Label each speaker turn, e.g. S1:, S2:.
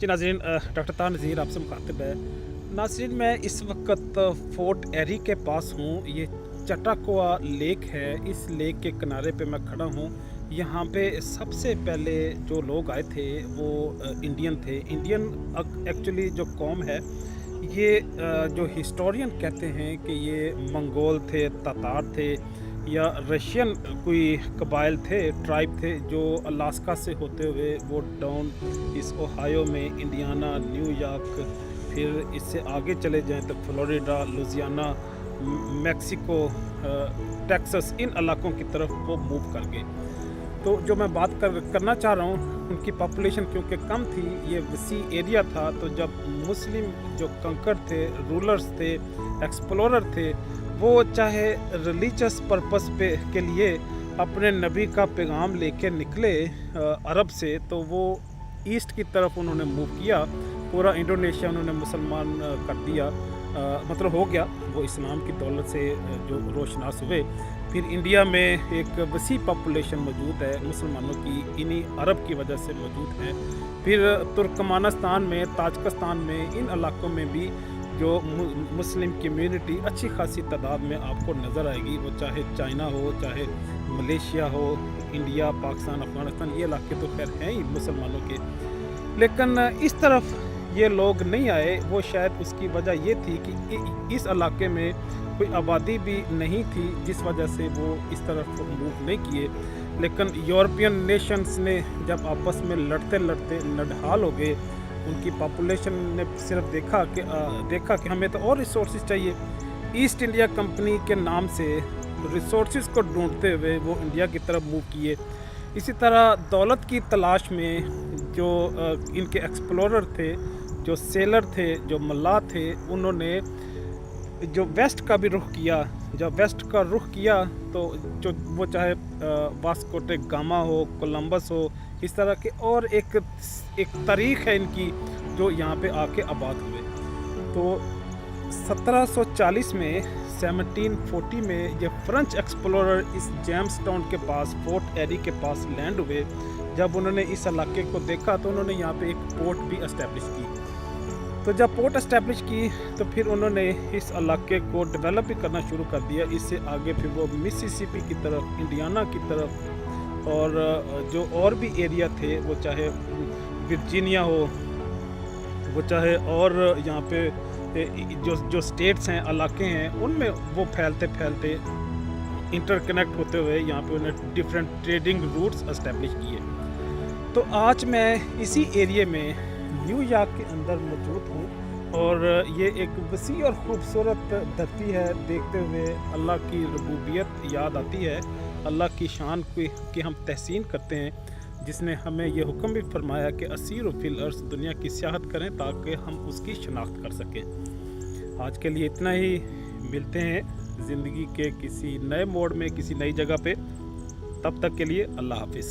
S1: जी नाज़रीन, डॉक्टर ताहा नज़ीर आपसे मुखातिब है। नाज़रीन, मैं इस वक्त फोर्ट एरी के पास हूँ। ये चटाकोआ लेक है। इस लेक के किनारे पे मैं खड़ा हूँ। यहाँ पे सबसे पहले जो लोग आए थे वो इंडियन थे। इंडियन एक्चुअली जो कौम है, ये जो हिस्टोरियन कहते हैं कि ये मंगोल थे, तातार थे या रशियन कोई कबाइल थे, ट्राइब थे, जो अलास्का से होते हुए वो डाउन इस ओहायो में, इंडियाना, न्यूयॉर्क, फिर इससे आगे चले जाएं तो फ्लोरिडा, लुजियाना, मैक्सिको, टेक्सास, इन इलाकों की तरफ वो मूव कर गए। तो जो मैं बात करना चाह रहा हूँ, उनकी पॉपुलेशन क्योंकि कम थी, ये वसी एरिया था, तो जब मुस्लिम जो कंकर थे, रूलर्स थे, एक्सप्लोरर थे, वो चाहे रिलीजियस पर्पस पे के लिए अपने नबी का पैगाम लेके निकले अरब से, तो वो ईस्ट की तरफ उन्होंने मूव किया। पूरा इंडोनेशिया उन्होंने मुसलमान कर दिया, मतलब हो गया वो इस्लाम की दौलत से जो रोशनास हुए। फिर इंडिया में एक वसी पॉपुलेशन मौजूद है मुसलमानों की, इन्हीं अरब की वजह से मौजूद है। फिर तुर्कमानिस्तान में, ताजिकिस्तान में, इन इलाकों में भी जो मुस्लिम कम्युनिटी अच्छी खासी तादाद में आपको नज़र आएगी। वो चाहे चाइना हो, चाहे मलेशिया हो, इंडिया, पाकिस्तान, अफ़गानिस्तान, ये इलाके तो खैर हैं ही मुसलमानों के। लेकिन इस तरफ ये लोग नहीं आए। वो शायद उसकी वजह ये थी कि इस इलाके में कोई आबादी भी नहीं थी, जिस वजह से वो इस तरफ मूव नहीं किए। लेकिन यूरोपियन नेशंस ने जब आपस में लड़ते लड़ते नडहाल हो गए, उनकी पॉपुलेशन ने सिर्फ देखा कि हमें तो और रिसोर्सेज चाहिए। ईस्ट इंडिया कंपनी के नाम से रिसोर्सेज को ढूंढते हुए वो इंडिया की तरफ मूव किए। इसी तरह दौलत की तलाश में जो इनके एक्सप्लोरर थे, जो सेलर थे, जो मल्लाह थे, उन्होंने जो वेस्ट का भी रुख किया। जब वेस्ट का रुख किया तो जो वो चाहे वास्को ड गामा हो, कोलंबस हो, इस तरह के और एक तारीख है इनकी जो यहाँ पे आके आबाद हुए। तो 1740 में, 1740 में ये फ्रेंच एक्सप्लोरर इस जेम्स टाउन के पास, फोर्ट एरी के पास लैंड हुए। जब उन्होंने इस इलाके को देखा तो उन्होंने यहाँ पे एक पोर्ट भी इस्टेब्लिश की। तो जब पोर्ट इस्टेब्लिश की तो फिर उन्होंने इस इलाके को डेवलप भी करना शुरू कर दिया। इससे आगे फिर वो मिसिसिपी की तरफ, इंडियाना की तरफ, और जो और भी एरिया थे, वो चाहे वर्जीनिया हो, वो चाहे और यहाँ पे जो स्टेट्स हैं, इलाके हैं, उनमें वो फैलते फैलते इंटरकनेक्ट होते हुए यहाँ पे उन्हें डिफरेंट ट्रेडिंग रूट्स इस्टेब्लिश किए। तो आज मैं इसी एरिया में न्यूयॉर्क के अंदर मौजूद हूँ, और ये एक वसी और ख़ूबसूरत धरती है। देखते हुए अल्लाह की रबूबियत याद आती है, अल्लाह की शान की हम तहसीन करते हैं, जिसने हमें ये हुक्म भी फरमाया कि असीर व फिल अर्ज़, दुनिया की सियाहत करें ताकि हम उसकी शनाख्त कर सकें। आज के लिए इतना ही। मिलते हैं ज़िंदगी के किसी नए मोड़ में, किसी नई जगह पे। तब तक के लिए अल्लाह हाफिज़।